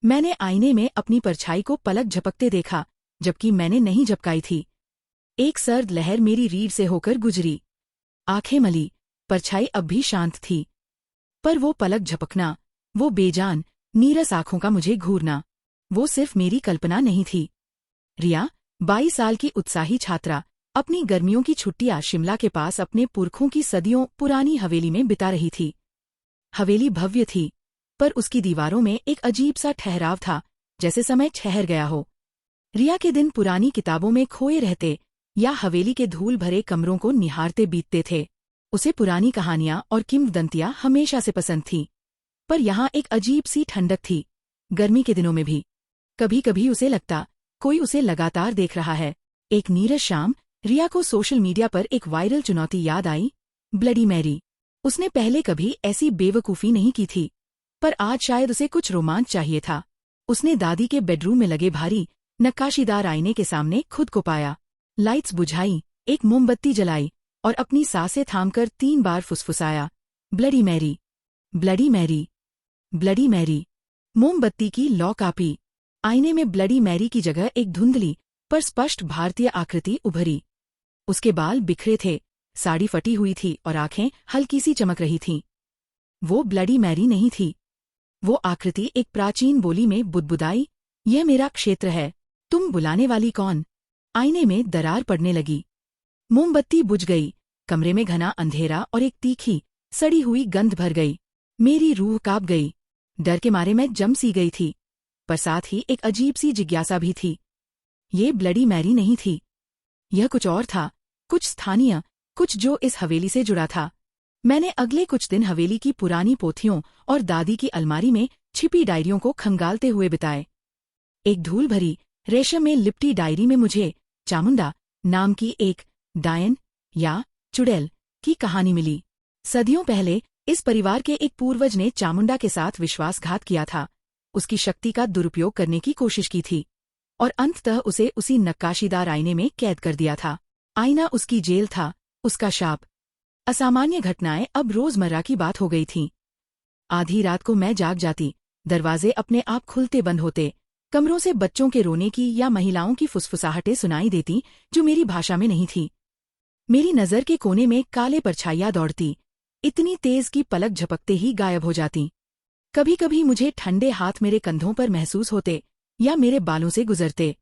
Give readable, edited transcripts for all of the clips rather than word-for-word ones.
मैंने आईने में अपनी परछाई को पलक झपकते देखा, जबकि मैंने नहीं झपकाई थी। एक सर्द लहर मेरी रीढ़ से होकर गुजरी। आंखें मली, परछाई अब भी शांत थी। पर वो पलक झपकना, वो बेजान, नीरस आंखों का मुझे घूरना, वो सिर्फ मेरी कल्पना नहीं थी। रिया, 22 साल की उत्साही छात्रा, अपनी गर्मियों की छुट्टियां शिमला के पास अपने पुरखों की सदियों पुरानी हवेली में बिता रही थी। हवेली भव्य थी, पर उसकी दीवारों में एक अजीब सा ठहराव था, जैसे समय ठहर गया हो। रिया के दिन पुरानी किताबों में खोए रहते या हवेली के धूल भरे कमरों को निहारते बीतते थे। उसे पुरानी कहानियां और किंवदंतियां हमेशा से पसंद थीं, पर यहाँ एक अजीब सी ठंडक थी, गर्मी के दिनों में भी। कभी कभी उसे लगता कोई उसे लगातार देख रहा है। एक नीरस शाम रिया को सोशल मीडिया पर एक वायरल चुनौती याद आई, ब्लडी मैरी। उसने पहले कभी ऐसी बेवकूफ़ी नहीं की थी, पर आज शायद उसे कुछ रोमांच चाहिए था। उसने दादी के बेडरूम में लगे भारी नक्काशीदार आईने के सामने खुद को पाया। लाइट्स बुझाई, एक मोमबत्ती जलाई और अपनी सांसें थामकर 3 बार फुसफुसाया, bloody Mary, bloody Mary, bloody Mary. मोमबत्ती की लौ कापी। आईने में ब्लडी मैरी की जगह एक धुंधली पर स्पष्ट भारतीय आकृति उभरी। उसके बाल बिखरे थे, साड़ी फटी हुई थी और आंखें हल्की सी चमक रही थीं। वो ब्लडी मैरी नहीं थी। वो आकृति एक प्राचीन बोली में बुदबुदाई, यह मेरा क्षेत्र है, तुम बुलाने वाली कौन? आईने में दरार पड़ने लगी। मोमबत्ती बुझ गई, कमरे में घना अंधेरा और एक तीखी सड़ी हुई गंध भर गई। मेरी रूह कांप गई। डर के मारे मैं जम सी गई थी, पर साथ ही एक अजीब सी जिज्ञासा भी थी। ये ब्लडी मैरी नहीं थी, यह कुछ और था, कुछ स्थानीय, कुछ जो इस हवेली से जुड़ा था। मैंने अगले कुछ दिन हवेली की पुरानी पोथियों और दादी की अलमारी में छिपी डायरियों को खंगालते हुए बिताए। एक धूल भरी रेशम में लिपटी डायरी में मुझे चामुंडा नाम की एक डायन या चुड़ैल की कहानी मिली। सदियों पहले इस परिवार के एक पूर्वज ने चामुंडा के साथ विश्वासघात किया था, उसकी शक्ति का दुरुपयोग करने की कोशिश की थी और अंततः उसे उसी नक्काशीदार आईने में कैद कर दिया था। आईना उसकी जेल था, उसका शाप। असामान्य घटनाएं अब रोजमर्रा की बात हो गई थीं। आधी रात को मैं जाग जाती, दरवाजे अपने आप खुलते बंद होते, कमरों से बच्चों के रोने की या महिलाओं की फुसफुसाहटें सुनाई देती जो मेरी भाषा में नहीं थी। मेरी नज़र के कोने में काले परछाइयां दौड़ती, इतनी तेज कि पलक झपकते ही गायब हो जाती। कभी कभी मुझे ठंडे हाथ मेरे कंधों पर महसूस होते या मेरे बालों से गुजरते।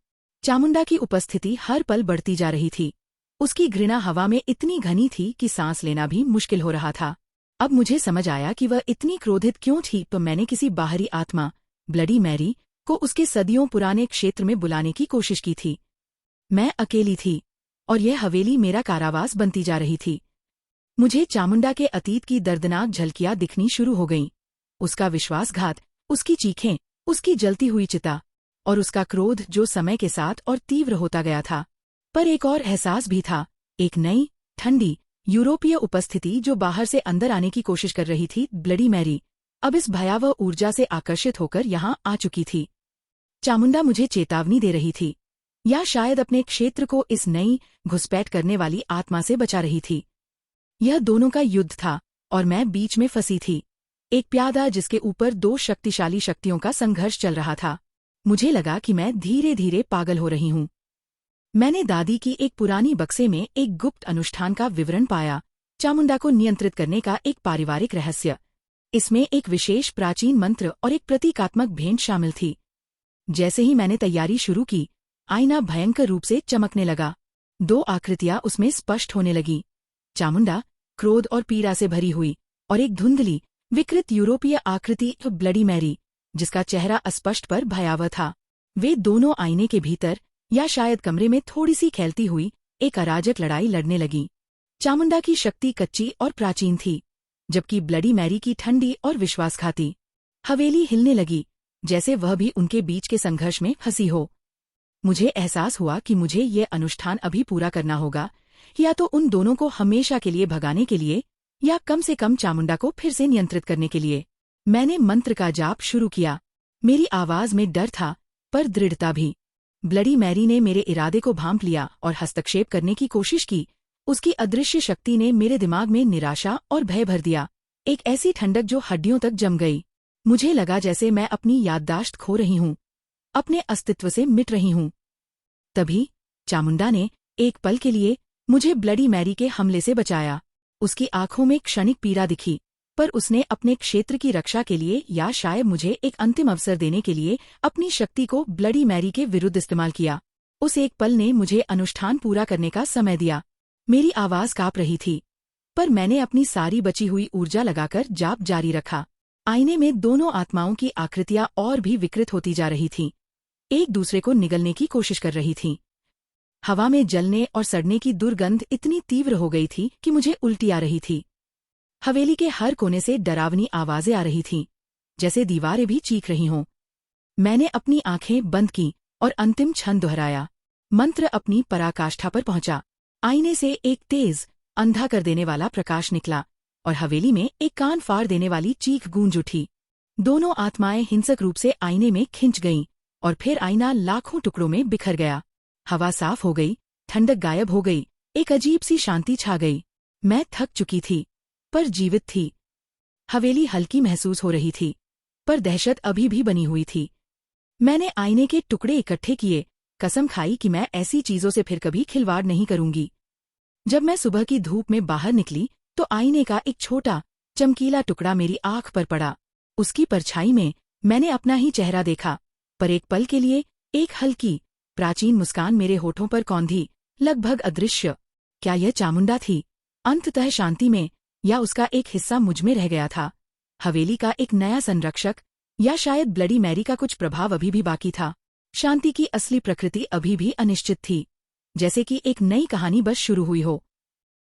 चामुंडा की उपस्थिति हर पल बढ़ती जा रही थी। उसकी घृणा हवा में इतनी घनी थी कि सांस लेना भी मुश्किल हो रहा था। अब मुझे समझ आया कि वह इतनी क्रोधित क्यों थी, तो मैंने किसी बाहरी आत्मा, ब्लडी मैरी, को उसके सदियों पुराने क्षेत्र में बुलाने की कोशिश की थी। मैं अकेली थी और यह हवेली मेरा कारावास बनती जा रही थी। मुझे चामुंडा के अतीत की दर्दनाक झलकियां दिखनी शुरू हो गईं। उसका विश्वासघात, उसकी चीखें, उसकी जलती हुई चिता और उसका क्रोध जो समय के साथ और तीव्र होता गया था। पर एक और एहसास भी था, एक नई, ठंडी, यूरोपीय उपस्थिति जो बाहर से अंदर आने की कोशिश कर रही थी। ब्लडी मैरी अब इस भयावह ऊर्जा से आकर्षित होकर यहाँ आ चुकी थी। चामुंडा मुझे चेतावनी दे रही थी, या शायद अपने क्षेत्र को इस नई, घुसपैठ करने वाली आत्मा से बचा रही थी। यह दोनों का युद्ध था और मैं बीच में फंसी थी, एक प्यादा जिसके ऊपर 2 शक्तिशाली शक्तियों का संघर्ष चल रहा था। मुझे लगा कि मैं धीरे धीरे पागल हो रही हूँ। मैंने दादी की एक पुरानी बक्से में एक गुप्त अनुष्ठान का विवरण पाया, चामुंडा को नियंत्रित करने का एक पारिवारिक रहस्य। इसमें एक विशेष प्राचीन मंत्र और एक प्रतीकात्मक भेंट शामिल थी। जैसे ही मैंने तैयारी शुरू की, आईना भयंकर रूप से चमकने लगा। 2 आकृतियां उसमें स्पष्ट होने लगी, चामुंडा, क्रोध और पीड़ा से भरी हुई, और एक धुंधली, विकृत यूरोपीय आकृति, ब्लडी मैरी, जिसका चेहरा अस्पष्ट पर भयावह था। वे दोनों आईने के भीतर, या शायद कमरे में थोड़ी सी खेलती हुई, एक अराजक लड़ाई लड़ने लगी। चामुंडा की शक्ति कच्ची और प्राचीन थी, जबकि ब्लडी मैरी की ठंडी और विश्वासघाती। हवेली हिलने लगी, जैसे वह भी उनके बीच के संघर्ष में फंसी हो। मुझे एहसास हुआ कि मुझे ये अनुष्ठान अभी पूरा करना होगा, या तो उन दोनों को हमेशा के लिए भगाने के लिए, या कम से कम चामुंडा को फिर से नियंत्रित करने के लिए। मैंने मंत्र का जाप शुरू किया। मेरी आवाज में डर था, पर दृढ़ता भी। ब्लडी मैरी ने मेरे इरादे को भांप लिया और हस्तक्षेप करने की कोशिश की। उसकी अदृश्य शक्ति ने मेरे दिमाग में निराशा और भय भर दिया, एक ऐसी ठंडक जो हड्डियों तक जम गई। मुझे लगा जैसे मैं अपनी याददाश्त खो रही हूँ, अपने अस्तित्व से मिट रही हूँ। तभी चामुंडा ने एक पल के लिए मुझे ब्लडी मैरी के हमले से बचाया। उसकी आंखों में क्षणिक पीड़ा दिखी, पर उसने अपने क्षेत्र की रक्षा के लिए या शायद मुझे एक अंतिम अवसर देने के लिए अपनी शक्ति को ब्लडी मैरी के विरुद्ध इस्तेमाल किया। उस एक पल ने मुझे अनुष्ठान पूरा करने का समय दिया। मेरी आवाज कांप रही थी, पर मैंने अपनी सारी बची हुई ऊर्जा लगाकर जाप जारी रखा। आईने में दोनों आत्माओं की आकृतियां और भी विकृत होती जा रही थीं, एक दूसरे को निगलने की कोशिश कर रही थीं। हवा में जलने और सड़ने की दुर्गंध इतनी तीव्र हो गई थी कि मुझे उल्टी आ रही थी। हवेली के हर कोने से डरावनी आवाजें आ रही थीं, जैसे दीवारें भी चीख रही हों। मैंने अपनी आंखें बंद की और अंतिम क्षण दोहराया। मंत्र अपनी पराकाष्ठा पर पहुंचा। आईने से एक तेज, अंधा कर देने वाला प्रकाश निकला और हवेली में एक कान फाड़ देने वाली चीख गूंज उठी। दोनों आत्माएं हिंसक रूप से आईने में खिंच गईं और फिर आईना लाखों टुकड़ों में बिखर गया। हवा साफ हो गई, ठंडक गायब हो गई, एक अजीब सी शांति छा गई। मैं थक चुकी थी, पर जीवित थी। हवेली हल्की महसूस हो रही थी, पर दहशत अभी भी बनी हुई थी। मैंने आईने के टुकड़े इकट्ठे किए, कसम खाई कि मैं ऐसी चीजों से फिर कभी खिलवाड़ नहीं करूंगी। जब मैं सुबह की धूप में बाहर निकली तो आईने का एक छोटा, चमकीला टुकड़ा मेरी आंख पर पड़ा। उसकी परछाई में मैंने अपना ही चेहरा देखा, पर एक पल के लिए एक हल्की, प्राचीन मुस्कान मेरे होठों पर कौंधी, लगभग अदृश्य। क्या यह चामुंडा थी, अंततः शांति में, या उसका एक हिस्सा मुझमें रह गया था? हवेली का एक नया संरक्षक, या शायद ब्लडी मैरी का कुछ प्रभाव अभी भी बाकी था? शांति की असली प्रकृति अभी भी अनिश्चित थी, जैसे कि एक नई कहानी बस शुरू हुई हो।